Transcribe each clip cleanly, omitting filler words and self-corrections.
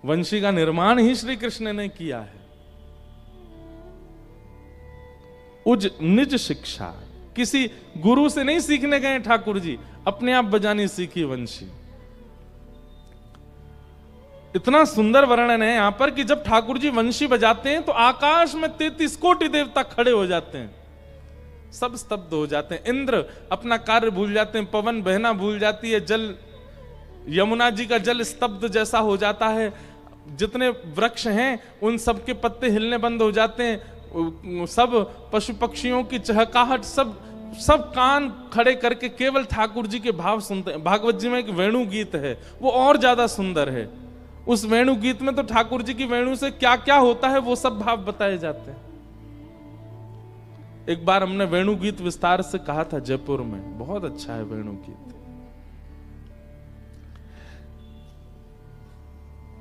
वंशी का निर्माण ही श्री कृष्ण ने किया है। उज निज शिक्षा, किसी गुरु से नहीं सीखने गए ठाकुर जी, अपने आप बजानी सीखी वंशी। इतना सुंदर वर्णन है यहां पर कि जब ठाकुर जी वंशी बजाते हैं तो आकाश में 33 कोटि देवता खड़े हो जाते हैं, सब स्तब्ध हो जाते हैं। इंद्र अपना कार्य भूल जाते हैं, पवन बहना भूल जाती है, जल यमुना जी का जल स्तब्ध जैसा हो जाता है, जितने वृक्ष हैं उन सब के पत्ते हिलने बंद हो जाते हैं, सब पशु पक्षियों की चहकाहट, सब कान खड़े करके केवल ठाकुर जी के भाव सुनते हैं। भागवत जी में एक वेणु गीत है, वो और ज्यादा सुंदर है। उस वेणु गीत में तो ठाकुर जी की वेणु से क्या क्या होता है वो सब भाव बताए जाते हैं। एक बार हमने वेणु गीत विस्तार से कहा था जयपुर में, बहुत अच्छा है वेणु गीत।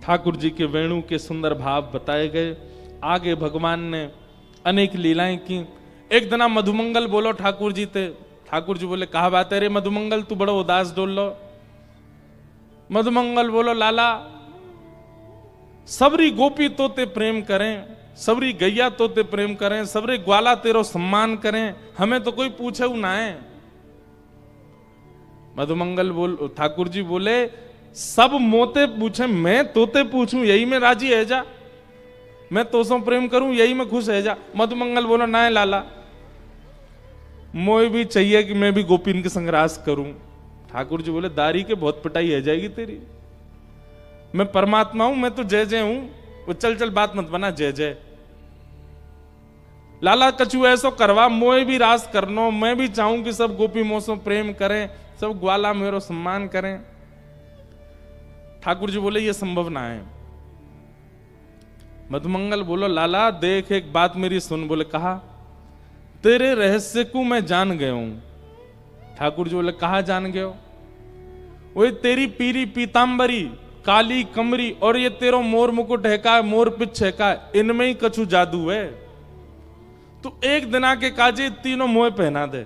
ठाकुर जी के वेणु के सुंदर भाव बताए गए। आगे भगवान ने अनेक लीलाएं की। एक दिन मधुमंगल बोलो ठाकुर जी थे। ठाकुर जी बोले कहा बात है रे मधुमंगल, तू बड़ो उदास डोल लो। मधुमंगल बोलो लाला, सबरी गोपी तोते प्रेम करें, सबरी गैया तोते प्रेम करें, सबरे ग्वाला तेरो सम्मान करें, हमें तो कोई पूछे ना है। मधुमंगल ठाकुर जी बोले सब मोते पूछे, मैं तोते पूछूं यही में राजी है जा, मैं तोसों प्रेम करूं यही में खुश है जा। मधुमंगल बोला ना है लाला, मोए भी चाहिए कि मैं भी गोपीन के संग रास करूं। ठाकुर जी बोले दारी के बहुत पिटाई है जाएगी तेरी, मैं परमात्मा हूं, मैं तो जय जय हूं, वो चल चल बात मत बना जय जय। लाला कछु ऐसो करवा, मोए भी रास करनो, मैं भी चाहूं कि सब गोपी मोसो प्रेम करें, सब ग्वाला मेरो सम्मान करें। ठाकुर जी बोले ये संभव ना है। मधुमंगल बोलो लाला देख एक बात मेरी सुन। बोले कहा तेरे रहस्य को मैं जान गया हूं। ठाकुर जी बोले कहा जान गए हो? वो तेरी पीरी पीतांबरी, काली कमरी और ये तेरो मोर मुकुट है का, मोर पिछ है का, इनमें ही कछु जादू है। तू एक दिन आके काजे तीनों मोह पहना दे,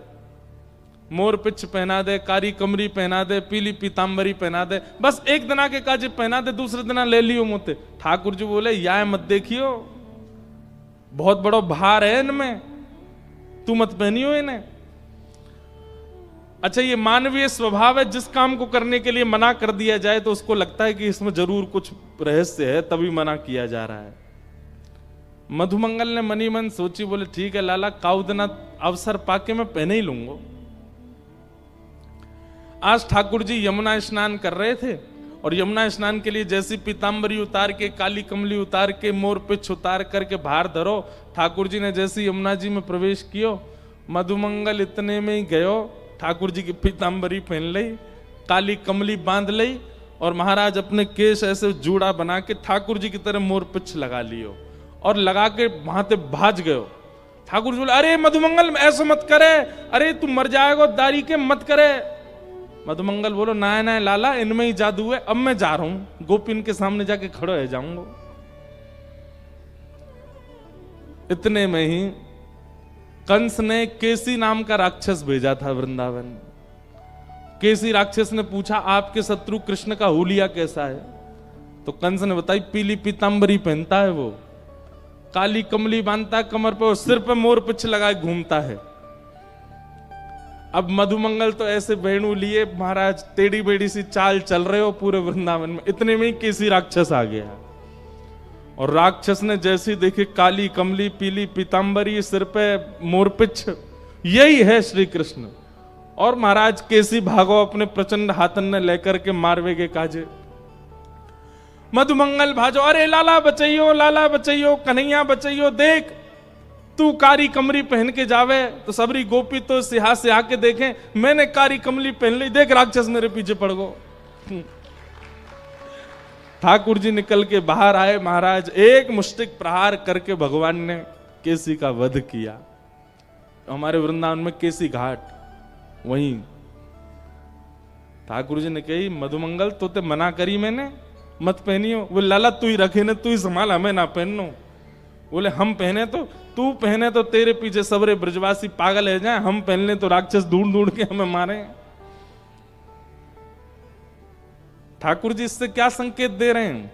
मोर पिछ पहना दे, कारी कमरी पहना दे, पीली पीतांबरी पहना दे, बस एक दिन आके काजे पहना दे, दूसरे दिन ले लियो मोते। ठाकुर जी बोले या मत देखियो, बहुत बड़ा भार है इनमें, तू मत पहनियो इन्हें। अच्छा ये मानवीय स्वभाव है, जिस काम को करने के लिए मना कर दिया जाए तो उसको लगता है कि इसमें जरूर कुछ रहस्य है, तभी मना किया जा रहा है। मधुमंगल ने मनी मन सोची, बोले ठीक है लाला, काउदना अवसर पाके मैं पहने ही लूंगा। आज ठाकुर जी यमुना स्नान कर रहे थे और यमुना स्नान के लिए जैसी पीतांबरी उतार के, काली कमली उतार के, मोर पिछ उतार करके बाहर धरो, ठाकुर जी ने जैसी यमुना जी में प्रवेश कियो, मधुमंगल इतने में ही गयो, ठाकुर जी की पीतांबरी पहन ली, काली कमली बांध ली और महाराज अपने केश ऐसे जूड़ा बना के ठाकुर जी की तरह मोर पिछ लगा लियो और लगा के वहां से भाज गयो। ठाकुर जी बोले अरे मधुमंगल ऐसा मत करे, अरे तू मर जाएगा दारी के, मत करे। मधुमंगल बोलो ना ना लाला, इनमें ही जादू है, अब मैं जा रहा हूं, गोपिन के सामने जाके खड़ो हो जाऊंगा। इतने में ही कंस ने केसी नाम का राक्षस भेजा था वृंदावन। केसी राक्षस ने पूछा आपके शत्रु कृष्ण का हुलिया कैसा है? तो कंस ने बताई पीली पीतांबरी पहनता है वो, काली कमली बांधता है कमर पे और सिर पे मोर पिछ लगाए घूमता है। अब मधुमंगल तो ऐसे वेणु लिए महाराज टेढ़ी बेड़ी सी चाल चल रहे हो पूरे वृंदावन में। इतने में ही केसी राक्षस आ गया और राक्षस ने जैसी देखी काली कमली, पीली पीतांबरी, सिर पे मोरपिछ, यही है श्री कृष्ण। और महाराज केसी भागो अपने प्रचंड हाथन ने लेकर के मारवे के काजे। मधुमंगल भाजो, अरे लाला बचाइयो, लाला बचाइयो, कन्हैया बचाइयो, देख तू कारी कमरी पहन के जावे तो सबरी गोपी तो सिहा से आके देखें, मैंने कारी कमली पहन ली, देख राक्षस मेरे पीछे पड़ गो। ठाकुर जी निकल के बाहर आए, महाराज एक मुष्टिक प्रहार करके भगवान ने केसी का वध किया। हमारे वृंदावन में केसी घाट वहीं। ठाकुर जी ने कही मधुमंगल तो ते मना करी मैंने, मत पहनियो। वो लाला तू ही रखे ने, तू ही संभाल, हमें ना पहनो। बोले हम पहने तो, तू पहने तो तेरे पीछे सबरे ब्रजवासी पागल है जाए, हम पहनने तो राक्षस ढूंढ ढूंढ के हमें मारे। ठाकुर जी इससे क्या संकेत दे रहे हैं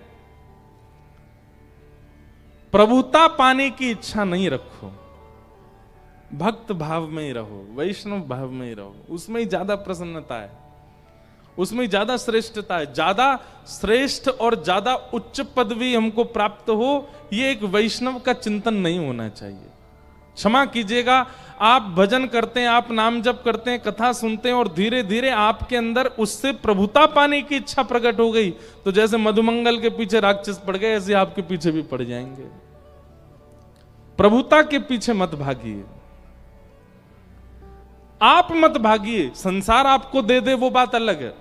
प्रभुता पाने की इच्छा नहीं रखो, भक्त भाव में ही रहो, वैष्णव भाव में ही रहो, उसमें ही ज्यादा प्रसन्नता है, उसमें ही ज्यादा श्रेष्ठता है। ज्यादा श्रेष्ठ और ज्यादा उच्च पदवी हमको प्राप्त हो, ये एक वैष्णव का चिंतन नहीं होना चाहिए। क्षमा कीजिएगा, आप भजन करते हैं, आप नाम जप करते हैं, कथा सुनते हैं और धीरे धीरे आपके अंदर उससे प्रभुता पाने की इच्छा प्रकट हो गई, तो जैसे मधुमंगल के पीछे राक्षस पड़ गए, ऐसे आपके पीछे भी पड़ जाएंगे। प्रभुता के पीछे मत भागिए, आप मत भागिए। संसार आपको दे दे वो बात अलग है,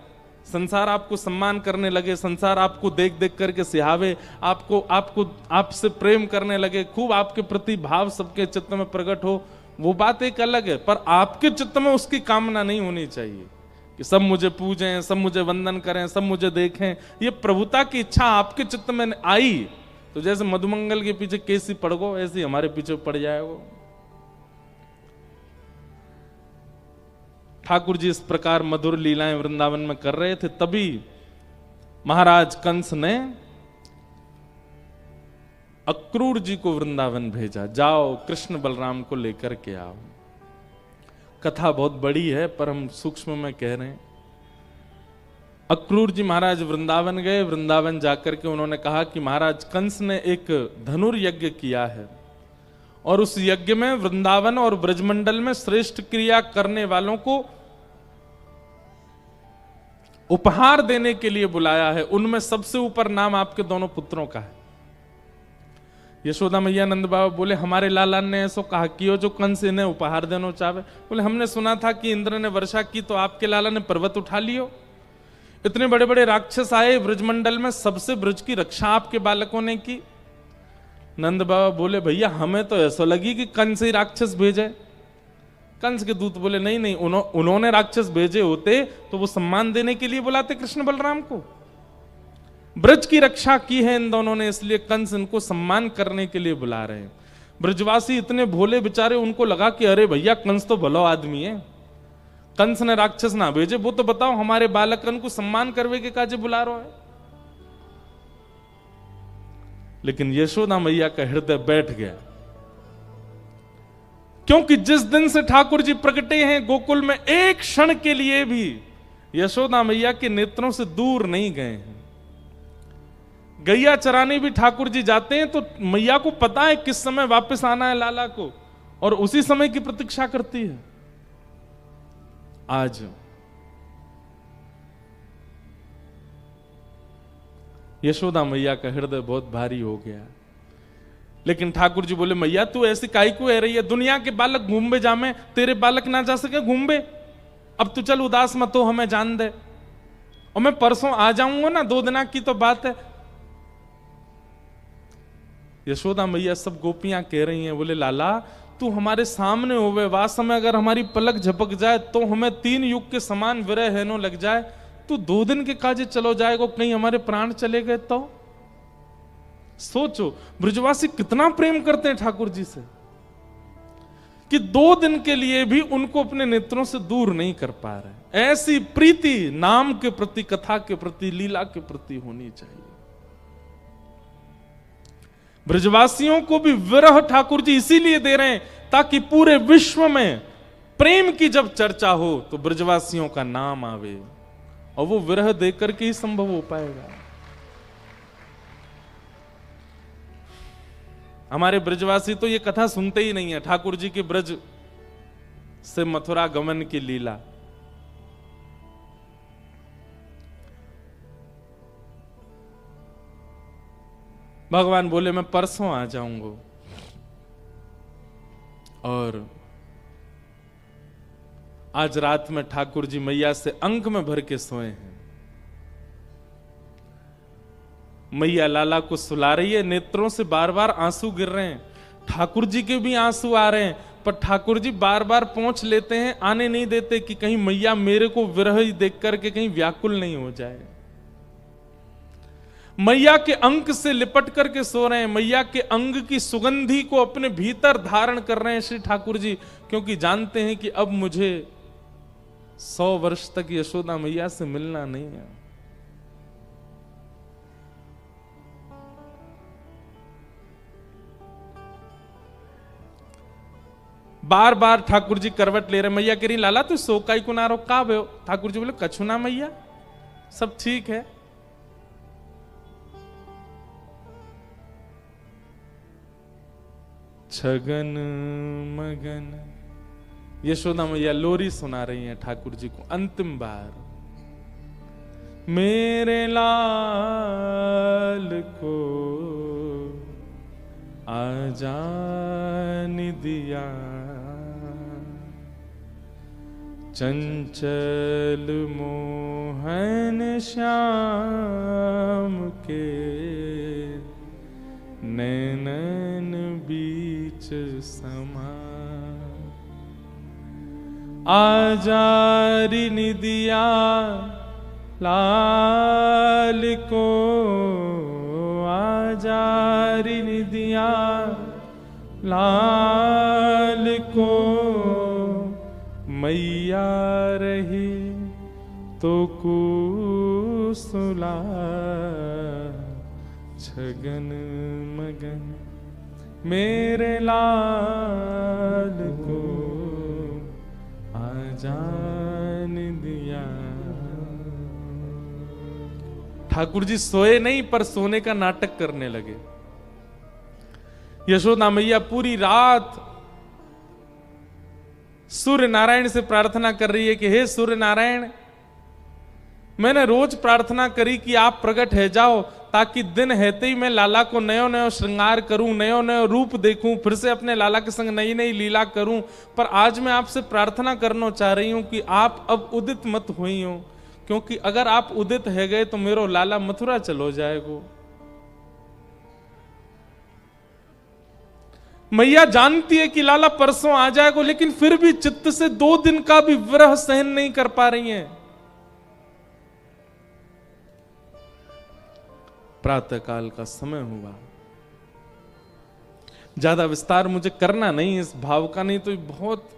संसार आपको सम्मान करने लगे, संसार आपको देख देख करके सिहावे, आपसे प्रेम करने लगे, खूब आपके प्रति भाव सबके चित्त में प्रकट हो, वो बात एक अलग है। पर आपके चित्त में उसकी कामना नहीं होनी चाहिए कि सब मुझे पूजें, सब मुझे वंदन करें, सब मुझे देखें। ये प्रभुता की इच्छा आपके चित्त में आई तो जैसे मधुमंगल के पीछे केसी पड़ गो, ऐसे हमारे पीछे पड़ जाएगा। ठाकुर जी इस प्रकार मधुर लीलाएं वृंदावन में कर रहे थे, तभी महाराज कंस ने अक्रूर जी को वृंदावन भेजा, जाओ कृष्ण बलराम को लेकर के आओ। कथा बहुत बड़ी है पर हम सूक्ष्म में कह रहे हैं। अक्रूर जी महाराज वृंदावन गए, वृंदावन जाकर के उन्होंने कहा कि महाराज कंस ने एक धनुर्यज्ञ किया है और उस यज्ञ में वृंदावन और ब्रजमंडल में श्रेष्ठ क्रिया करने वालों को उपहार देने के लिए बुलाया है। उनमें सबसे ऊपर नाम आपके दोनों पुत्रों का है। यशोदा मैया नंद बाबा बोले हमारे लाला ने ऐसा कहा कि जो कंस इन्हें उपहार देना चाहे। बोले हमने सुना था कि इंद्र ने वर्षा की तो आपके लाला ने पर्वत उठा लियो। इतने बड़े बड़े राक्षस आए ब्रजमंडल में, सबसे ब्रज की रक्षा आपके बालकों ने की। नंद बाबा बोले भैया हमें तो ऐसा लगी कि कंस ही राक्षस भेजे। कंस के दूत बोले नहीं नहीं, उन्होंने राक्षस भेजे होते तो वो सम्मान देने के लिए बुलाते कृष्ण बलराम को। ब्रज की रक्षा की है इन दोनों ने, इसलिए कंस इनको सम्मान करने के लिए बुला रहे हैं। ब्रजवासी इतने भोले बेचारे, उनको लगा कि अरे भैया कंस तो भलो आदमी है, कंस ने राक्षस ना भेजे, वो तो बताओ हमारे बालकन को सम्मान करवे के काजे बुला रहा है। लेकिन यशोदा मैया का हृदय बैठ गया, क्योंकि जिस दिन से ठाकुर जी प्रकटे हैं गोकुल में, एक क्षण के लिए भी यशोदा मैया के नेत्रों से दूर नहीं गए हैं। गैया चराने भी ठाकुर जी जाते हैं तो मैया को पता है किस समय वापस आना है लाला को, और उसी समय की प्रतीक्षा करती है। आज यशोदा मैया का हृदय बहुत भारी हो गया। लेकिन ठाकुर जी बोले मैया तू ऐसी काई को रह रही है, दुनिया के बालक घूमबे जामे, तेरे बालक ना जा सके घूमबे, अब तू चल उदास मत हो, हमें जान दे, और मैं परसों आ जाऊंगा ना, 2 दिन की तो बात है। यशोदा मैया सब गोपियां कह रही हैं, बोले लाला तू हमारे सामने होवे, वास समय अगर हमारी पलक झपक जाए तो हमें 3 युग के समान विरह हेनो लग जाए, तू 2 दिन के काजे चलो जाएगा, कहीं हमारे प्राण चले गए तो। सोचो ब्रजवासी कितना प्रेम करते हैं ठाकुर जी से कि 2 दिन के लिए भी उनको अपने नेत्रों से दूर नहीं कर पा रहे। ऐसी प्रीति नाम के प्रति, कथा के प्रति, लीला के प्रति होनी चाहिए। ब्रजवासियों को भी विरह ठाकुर जी इसीलिए दे रहे हैं ताकि पूरे विश्व में प्रेम की जब चर्चा हो तो ब्रजवासियों का नाम आवे, और वो विरह देकर के ही संभव हो पाएगा। हमारे ब्रजवासी तो ये कथा सुनते ही नहीं है, ठाकुर जी के ब्रज से मथुरा गमन की लीला। भगवान बोले मैं परसों आ जाऊंगा, और आज रात में ठाकुर जी मैया से अंक में भर के सोए हैं। मैया लाला को सुला रही है, नेत्रों से बार बार आंसू गिर रहे हैं, ठाकुर जी के भी आंसू आ रहे हैं, पर ठाकुर जी बार बार पहुंच लेते हैं, आने नहीं देते कि कहीं मैया मेरे को विरह देख करके कहीं व्याकुल नहीं हो जाए। मैया के अंक से लिपट करके सो रहे हैं, मैया के अंग की सुगंधी को अपने भीतर धारण कर रहे हैं श्री ठाकुर जी, क्योंकि जानते हैं कि अब मुझे 100 वर्ष तक यशोदा मैया से मिलना नहीं है। बार बार ठाकुर जी करवट ले रहे। मैया कह रही लाला तू सो काई कुनारो का बे। ठाकुर जी बोले कछु ना मैया, सब ठीक है। छगन मगन यशोदा मैया लोरी सुना रही हैं ठाकुर जी को अंतिम बार। मेरे लाल को आजान दिया, चंचल मोहन श्याम के नैनन बीच समा। आजारी निदिया लाल को, आजारी निदिया लाल को, मैया रही तो कुसुला। छगन मगन मेरे लाल को आजान दिया। ठाकुर जी सोए नहीं पर सोने का नाटक करने लगे। यशोदा मैया पूरी रात सूर्य नारायण से प्रार्थना कर रही है कि हे सूर्य नारायण, मैंने रोज प्रार्थना करी कि आप प्रकट है जाओ, ताकि दिन हेते ही मैं लाला को नयो नयो श्रृंगार करूं, नयो नयो रूप देखूं, फिर से अपने लाला के संग नई नई लीला करूं। पर आज मैं आपसे प्रार्थना करना चाह रही हूं कि आप अब उदित मत हुई हो, क्योंकि अगर आप उदित है गए तो मेरो लाला मथुरा चलो जाएगो। मैया जानती है कि लाला परसों आ जाएगो, लेकिन फिर भी चित्त से 2 दिन का भी विरह सहन नहीं कर पा रही हैं। प्रातः काल का समय हुआ। ज्यादा विस्तार मुझे करना नहीं इस भाव का, नहीं तो बहुत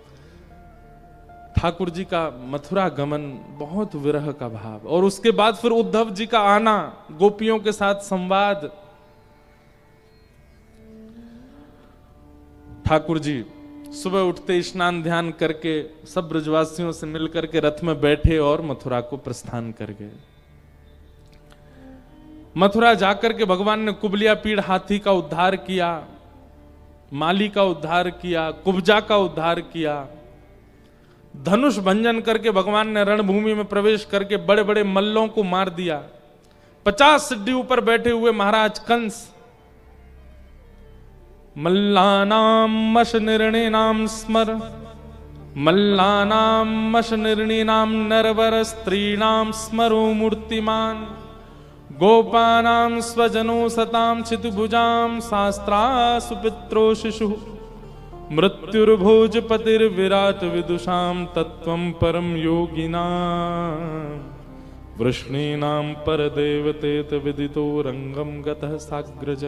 ठाकुर जी का मथुरा गमन, बहुत विरह का भाव। और उसके बाद फिर उद्धव जी का आना, गोपियों के साथ संवाद। ठाकुर जी सुबह उठते स्नान ध्यान करके सब ब्रजवासियों से मिलकर के रथ में बैठे और मथुरा को प्रस्थान कर गए। मथुरा जाकर के भगवान ने कुबलिया पीड़ हाथी का उद्धार किया, माली का उद्धार किया, कुब्जा का उद्धार किया। धनुष भंजन करके भगवान ने रणभूमि में प्रवेश करके बड़े बड़े मल्लों को मार दिया। 50 सिद्धि ऊपर बैठे हुए महाराज कंस, मल्लानाम मश निर्णीनाम स्मर, मल्लानाम मश निर्णीनाम नरवर स्त्रीणाम स्मरो मूर्तिमान, गोपानां स्वजनो सतां चितभुजां शास्त्रा सुपित्रो शिशु, मृत्युर्भोजपतिर्विराट विदुषां तत्त्वं परम योगिनां, वृष्णीनां परदेवतेत विदितो रंगम गतः साग्रज।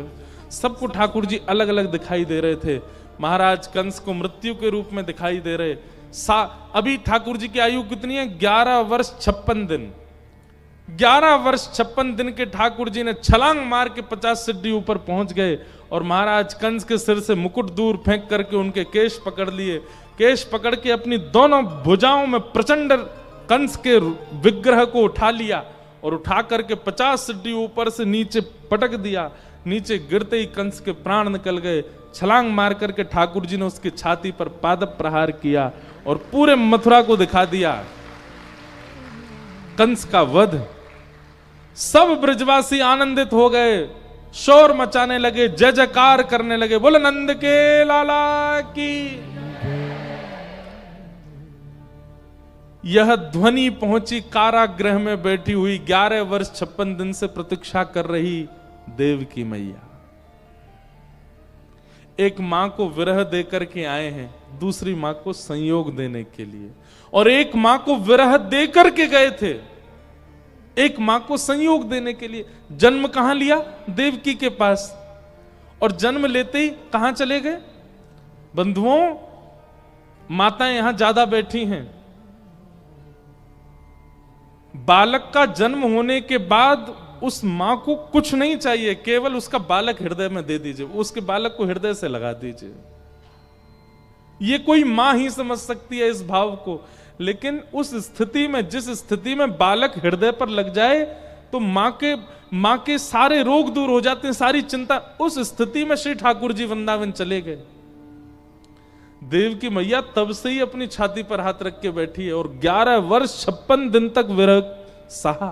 सबको ठाकुर जी अलग अलग दिखाई दे रहे थे। महाराज कंस को मृत्यु के रूप में दिखाई दे रहे। अभी ठाकुर जी की आयु कितनी है? 11 वर्ष 56 दिन। 11 वर्ष 56 दिन के ठाकुर जी ने छलांग मार के 50 सिद्धि ऊपर पहुंच गए और महाराज कंस के सिर से मुकुट दूर फेंक करके उनके केश पकड़ लिए। केश पकड़ के अपनी दोनों भुजाओं में प्रचंड कंस के विग्रह को उठा लिया और उठा करके 50 सिद्धि ऊपर से नीचे पटक दिया। नीचे गिरते ही कंस के प्राण निकल गए। छलांग मार करके ठाकुर जी ने उसकी छाती पर पादप प्रहार किया और पूरे मथुरा को दिखा दिया कंस का वध। सब ब्रजवासी आनंदित हो गए, शोर मचाने लगे, जय जयकार करने लगे, बोले नंद के लाला की। यह ध्वनि पहुंची कारागृह में बैठी हुई 11 वर्ष 56 दिन से प्रतीक्षा कर रही देवकी मैया। एक मां को विरह देकर के आए हैं, दूसरी मां को संयोग देने के लिए, और एक मां को विरह देकर के गए थे, एक मां को संयोग देने के लिए। जन्म कहां लिया? देवकी के पास। और जन्म लेते ही कहां चले गए? बंधुओं, माताएं यहां ज्यादा बैठी हैं। बालक का जन्म होने के बाद उस मां को कुछ नहीं चाहिए, केवल उसका बालक हृदय में दे दीजिए, उसके बालक को हृदय से लगा दीजिए। ये कोई मां ही समझ सकती है इस भाव को। लेकिन उस स्थिति में, जिस स्थिति में बालक हृदय पर लग जाए तो मां के सारे रोग दूर हो जाते हैं, सारी चिंता। उस स्थिति में श्री ठाकुर जी वृंदावन चले गए। देव की मैया तब से ही अपनी छाती पर हाथ रख के बैठी है और 11 वर्ष 56 दिन तक विरह सहा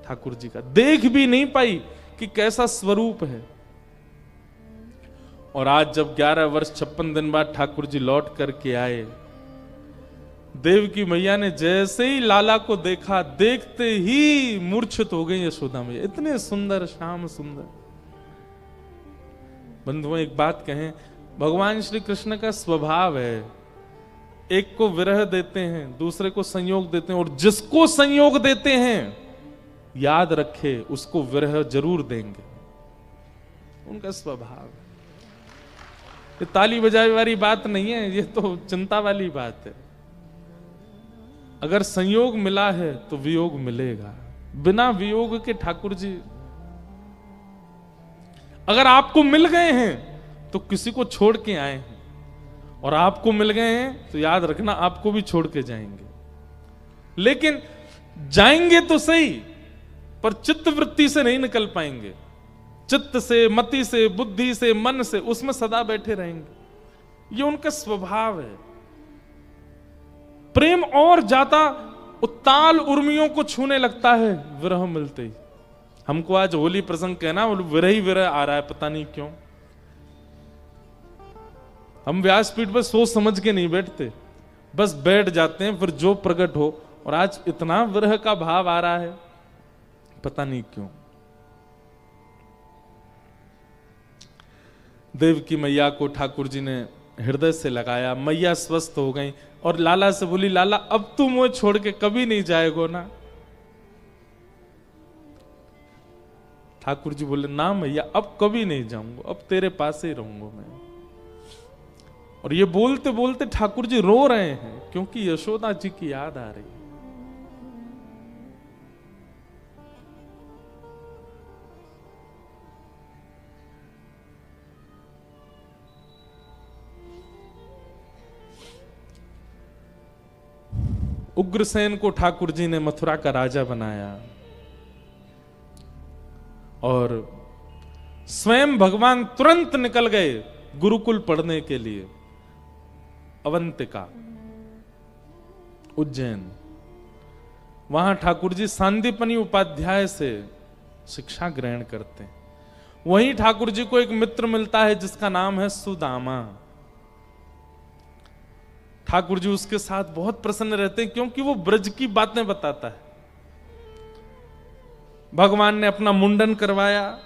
ठाकुर जी का, देख भी नहीं पाई कि कैसा स्वरूप है। और आज जब 11 वर्ष 56 दिन बाद ठाकुर जी लौट करके आए, देव की मैया ने जैसे ही लाला को देखा, देखते ही मूर्छित हो गई यशोदा मैया। इतने सुंदर, श्याम सुंदर। बंधुओं, एक बात कहें, भगवान श्री कृष्ण का स्वभाव है, एक को विरह देते हैं, दूसरे को संयोग देते हैं, और जिसको संयोग देते हैं याद रखे उसको विरह जरूर देंगे। उनका स्वभाव है। ये ताली बजाए वाली बात नहीं है, ये तो चिंता वाली बात है। अगर संयोग मिला है तो वियोग मिलेगा। बिना वियोग के ठाकुर जी, अगर आपको मिल गए हैं तो किसी को छोड़ के आए हैं, और आपको मिल गए हैं तो याद रखना आपको भी छोड़ के जाएंगे। लेकिन जाएंगे तो सही, पर चित्त वृत्ति से नहीं निकल पाएंगे। चित्त से, मति से, बुद्धि से, मन से, उसमें सदा बैठे रहेंगे। ये उनका स्वभाव है। प्रेम और ज्यादा उत्ताल उर्मियों को छूने लगता है विरह मिलते ही। हमको आज होली प्रसंग कहना, विरह ही विरह आ रहा है, पता नहीं क्यों। हम व्यासपीठ पर सोच समझ के नहीं बैठते, बस बैठ जाते हैं, फिर जो प्रकट हो। और आज इतना विरह का भाव आ रहा है, पता नहीं क्यों। देव की मैया को ठाकुर जी ने हृदय से लगाया, मैया स्वस्थ हो गई और लाला से बोली, लाला अब तू मुझे छोड़ के कभी नहीं जाएगो ना? ठाकुर जी बोले, ना मैया अब कभी नहीं जाऊंगा, अब तेरे पास ही रहूंगा मैं। और ये बोलते बोलते ठाकुर जी रो रहे हैं, क्योंकि यशोदा जी की याद आ रही है। उग्रसेन को ठाकुर जी ने मथुरा का राजा बनाया और स्वयं भगवान तुरंत निकल गए गुरुकुल पढ़ने के लिए। अवंतिका, उज्जैन, वहां ठाकुर जी सांदीपनी उपाध्याय से शिक्षा ग्रहण करते हैं। वहीं ठाकुर जी को एक मित्र मिलता है जिसका नाम है सुदामा। ठाकुर जी उसके साथ बहुत प्रसन्न रहते हैं, क्योंकि वो ब्रज की बातें बताता है। भगवान ने अपना मुंडन करवाया,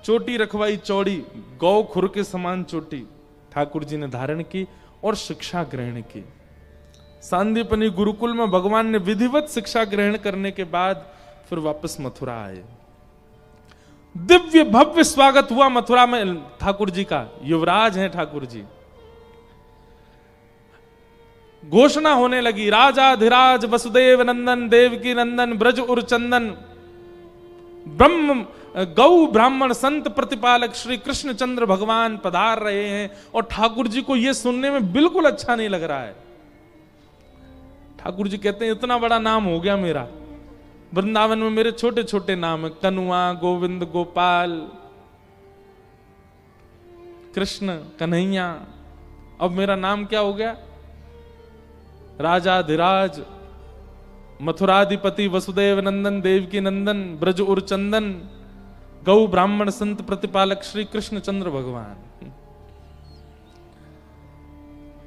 चोटी रखवाई चौड़ी, गौ खुर के समान चोटी ठाकुर जी ने धारण की और शिक्षा ग्रहण की। सांदीपनी गुरुकुल में भगवान ने विधिवत शिक्षा ग्रहण करने के बाद फिर वापस मथुरा आए। दिव्य भव्य स्वागत हुआ मथुरा में ठाकुर जी का। युवराज हैं ठाकुर जी। घोषणा होने लगी, राजाधिराज वसुदेव नंदन देवकी नंदन ब्रज उर चंदन ब्रह्म गौ ब्राह्मण संत प्रतिपालक श्री कृष्ण चंद्र भगवान पधार रहे हैं। और ठाकुर जी को यह सुनने में बिल्कुल अच्छा नहीं लग रहा है। ठाकुर जी कहते हैं, इतना बड़ा नाम हो गया मेरा, वृंदावन में मेरे छोटे छोटे नाम है, कनुआ, गोविंद, गोपाल, कृष्ण, कन्हैया। अब मेरा नाम क्या हो गया? राजाधिराज मथुराधिपति वसुदेव नंदन देवकी नंदन ब्रज उर चंदन गौ ब्राह्मण संत प्रतिपालक श्री कृष्ण चंद्र भगवान।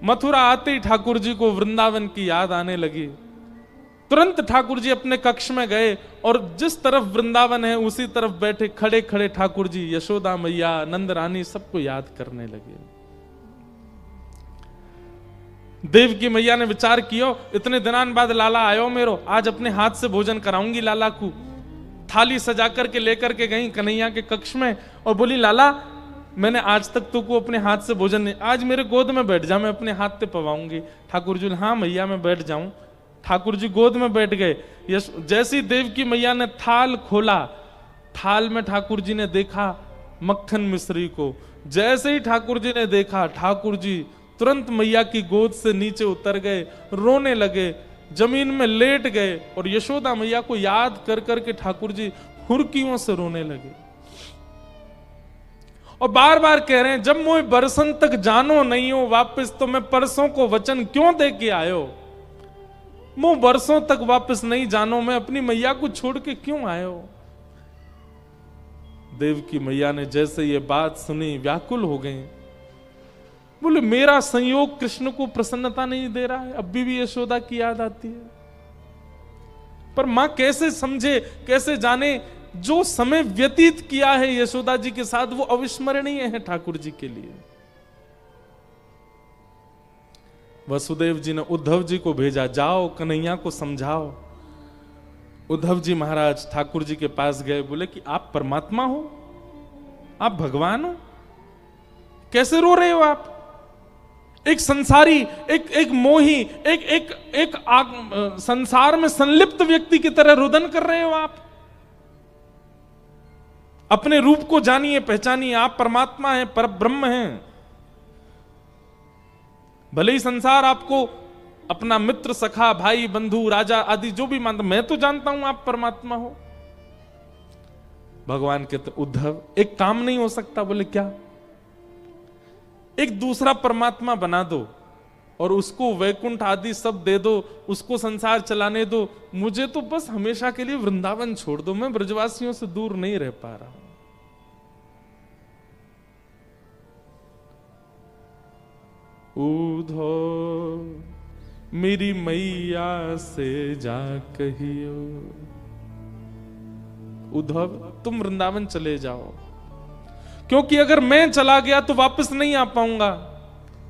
मथुरा आते ही ठाकुर जी को वृंदावन की याद आने लगी। तुरंत ठाकुर जी अपने कक्ष में गए और जिस तरफ वृंदावन है उसी तरफ बैठे खड़े खड़े ठाकुर जी यशोदा मैया, नंद रानी सबको याद करने लगे। देव की मैया ने विचार किया, इतने दिनान बाद लाला आयो मेरो, आज अपने हाथ से भोजन कराऊंगी लाला को। थाली सजा करके लेकर के गई कन्हैया के कक्ष में और बोली, लाला मैंने आज तक तुमको अपने हाथ से भोजन नहीं, आज मेरे गोद में बैठ जा, मैं अपने हाथ से पवाऊंगी। ठाकुर जी, हाँ मैया मैं बैठ जाऊं। ठाकुर जी गोद में बैठ गए। जैसी देव की मैया ने थाल खोला, थाल में ठाकुर जी ने देखा मक्खन मिश्री को। जैसे ही ठाकुर जी ने देखा, ठाकुर जी तुरंत मैया की गोद से नीचे उतर गए, रोने लगे, जमीन में लेट गए और यशोदा मैया को याद कर करके ठाकुर जी हुरकियों से रोने लगे और बार बार कह रहे हैं, जब मोए बरसन तक जानो नहीं हो वापस, तो मैं परसों को वचन क्यों दे के आयो? मो बरसों तक वापस नहीं जानो, मैं अपनी मैया को छोड़ के क्यों आयो? देव की मैया ने जैसे ये बात सुनी व्याकुल हो गई, बोले मेरा संयोग कृष्ण को प्रसन्नता नहीं दे रहा है, अभी भी यशोदा की याद आती है। पर मां कैसे समझे, कैसे जाने, जो समय व्यतीत किया है यशोदा जी के साथ वो अविस्मरणीय है ठाकुर जी के लिए। वसुदेव जी ने उद्धव जी को भेजा, जाओ कन्हैया को समझाओ। उद्धव जी महाराज ठाकुर जी के पास गए, बोले कि आप परमात्मा हो, आप भगवान हो, कैसे रो रहे हो आप? एक संसारी, एक मोही, एक संसार में संलिप्त व्यक्ति की तरह रुदन कर रहे हो आप। अपने रूप को जानिए, पहचानिए, आप परमात्मा हैं, पर ब्रह्म हैं। भले ही संसार आपको अपना मित्र, सखा, भाई, बंधु, राजा आदि जो भी मानता, मैं तो जानता हूं आप परमात्मा हो। भगवान कहते, उद्धव एक काम नहीं हो सकता? बोले क्या? एक दूसरा परमात्मा बना दो और उसको वैकुंठ आदि सब दे दो, उसको संसार चलाने दो, मुझे तो बस हमेशा के लिए वृंदावन छोड़ दो, मैं ब्रजवासियों से दूर नहीं रह पा रहा हूं। उद्धव मेरी मैया से जा कहियो, उद्धव तुम वृंदावन चले जाओ, क्योंकि अगर मैं चला गया तो वापस नहीं आ पाऊंगा,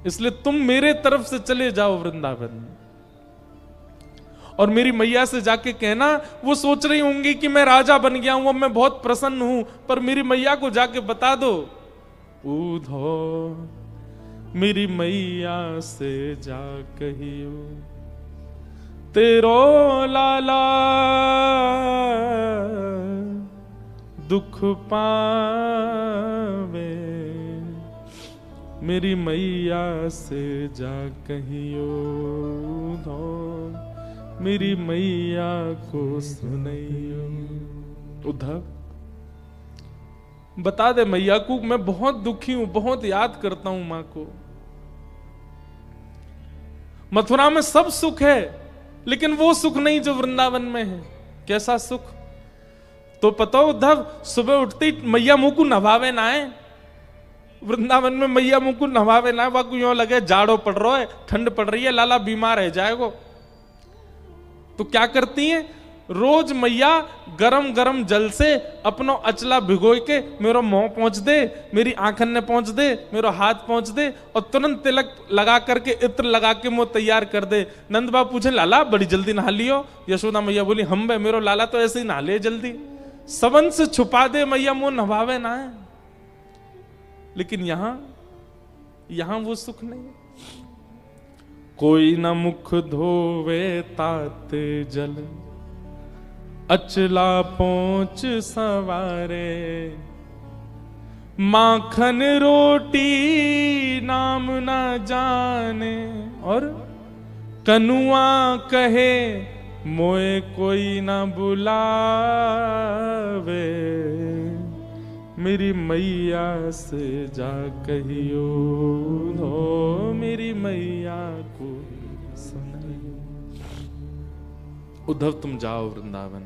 इसलिए तुम मेरे तरफ से चले जाओ वृंदावन। और मेरी मैया से जाके कहना, वो सोच रही होंगी कि मैं राजा बन गया हूं, अब मैं बहुत प्रसन्न हूं, पर मेरी मैया को जाके बता दो, उद्धव मेरी मैया से जा कहियो, तेरो लाला दुख पावे, मेरी मैया से जा कहियो, मेरी मैया को सुनइयो। उद्धव बता दे मैया को, मैं बहुत दुखी हूं, बहुत याद करता हूं मां को। मथुरा में सब सुख है, लेकिन वो सुख नहीं जो वृंदावन में है। कैसा सुख? तो पता उद्धव, सुबह उठते ही मैया मुंह को नभावे ना है, वृंदावन में मैया मुंह को नभावे ना, वाकु यूं लगे जाड़ो पड़ रहा है, ठंड पड़ रही है, लाला बीमार है जाएगो। तो क्या करती हैं? रोज मैया गरम गरम जल से अपनो अचला भिगोई के मेरो मुंह पहुंच दे, मेरी आंखन ने पहुंच दे, मेरो हाथ पहुंच दे, और तुरंत तिलक लगा करके इत्र लगा के मुंह तैयार कर दे। नंद बाबू पूछे, लाला बड़ी जल्दी नहा लियो? यशोदा मैया बोली, हम बे मेरो लाला तो ऐसे ही नहा ले जल्दी, सबन से छुपा दे मैया, मुंह नभावे ना है। लेकिन यहां वो सुख नहीं। कोई न मुख धोवे ताते जल, अचला पहुंच सवारे, माखन रोटी नाम ना जाने, और कनुआ कहे मोए कोई ना बुलावे, मेरी मैया से जा कहियो, हो मेरी मैया को सुनाइयो। उद्धव तुम जाओ वृंदावन।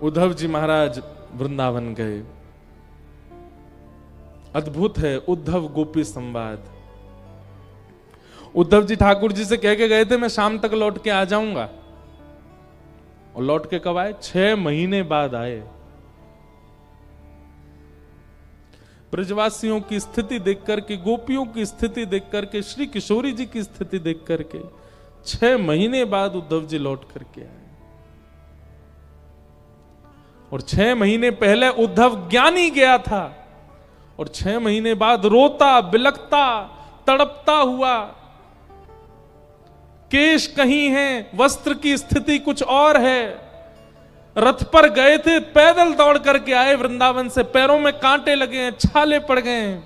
उद्धव जी महाराज वृंदावन गए। अद्भुत है उद्धव गोपी संवाद। उद्धव जी ठाकुर जी से कह के गए थे, मैं शाम तक लौट के आ जाऊंगा, और लौट के कब आए? 6 महीने बाद आए। ब्रजवासियों की स्थिति देख करके, गोपियों की स्थिति देख करके, श्री किशोरी जी की स्थिति देख करके 6 महीने बाद उद्धव जी लौट करके आए। और 6 महीने पहले उद्धव ज्ञानी गया था, और 6 महीने बाद रोता बिलखता तड़पता हुआ, केश कहीं हैं, वस्त्र की स्थिति कुछ और है। रथ पर गए थे, पैदल दौड़ करके आए वृंदावन से, पैरों में कांटे लगे हैं, छाले पड़ गए हैं,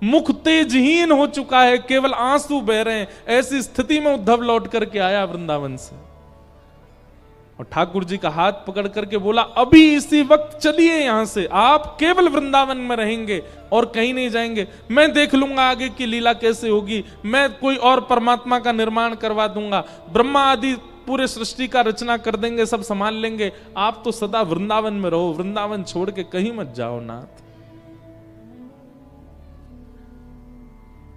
मुख तेजहीन हो चुका है, केवल आंसू बह रहे हैं। ऐसी स्थिति में उद्धव लौट करके आया वृंदावन से और ठाकुर जी का हाथ पकड़ करके बोला, अभी इसी वक्त चलिए यहां से, आप केवल वृंदावन में रहेंगे और कहीं नहीं जाएंगे। मैं देख लूंगा आगे की लीला कैसे होगी, मैं कोई और परमात्मा का निर्माण करवा दूंगा, ब्रह्मा आदि पूरे सृष्टि का रचना कर देंगे, सब संभाल लेंगे। आप तो सदा वृंदावन में रहो, वृंदावन छोड़ के कहीं मत जाओ नाथ।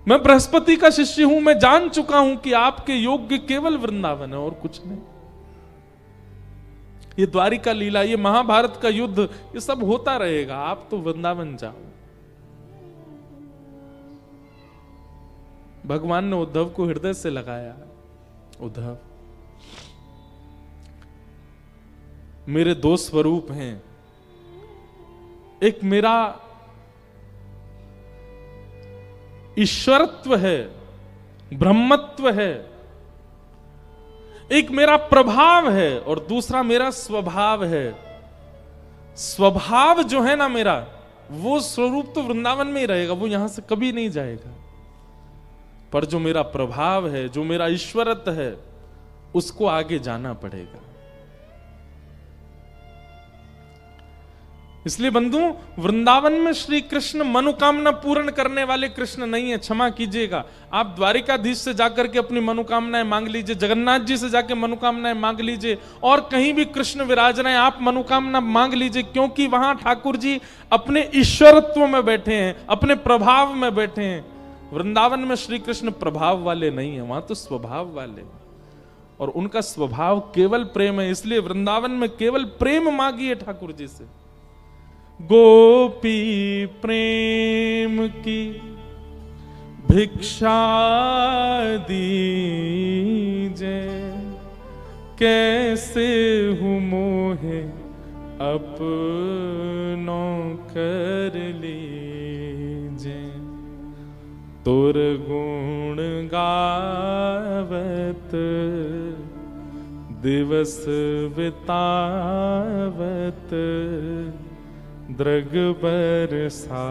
मैं बृहस्पति का शिष्य हूं, मैं जान चुका हूं कि आपके योग्य केवल वृंदावन है और कुछ नहीं। ये द्वारिका लीला, ये महाभारत का युद्ध, ये सब होता रहेगा, आप तो वृंदावन जाओ। भगवान ने उद्धव को हृदय से लगाया। उद्धव मेरे दो स्वरूप हैं, एक मेरा ईश्वरत्व है, ब्रह्मत्व है, एक मेरा प्रभाव है और दूसरा मेरा स्वभाव है। स्वभाव जो है ना मेरा, वो स्वरूप तो वृंदावन में ही रहेगा, वो यहां से कभी नहीं जाएगा। पर जो मेरा प्रभाव है, जो मेरा ईश्वरत्व है, उसको आगे जाना पड़ेगा। इसलिए बंधु, वृंदावन में श्री कृष्ण मनोकामना पूर्ण करने वाले कृष्ण नहीं है, क्षमा कीजिएगा। आप द्वारिकाधीश से जाकर के अपनी मनोकामनाएं मांग लीजिए, जगन्नाथ जी से जाकर मनोकामनाएं मांग लीजिए, और कहीं भी कृष्ण विराज रहे हैं आप मनोकामना मांग लीजिए, क्योंकि वहां ठाकुर जी अपने ईश्वरत्व में बैठे हैं, अपने प्रभाव में बैठे हैं। वृंदावन में श्री कृष्ण प्रभाव वाले नहीं है, वहां तो स्वभाव वाले, और उनका स्वभाव केवल प्रेम है। इसलिए वृंदावन में केवल प्रेम मांगिए ठाकुर जी से। गोपी प्रेम की भिक्षा दीजे, कैसे हूँ मोहे अपनों कर लीजे। तुर गुण गावत दिवस बितावत, दृग बरसा।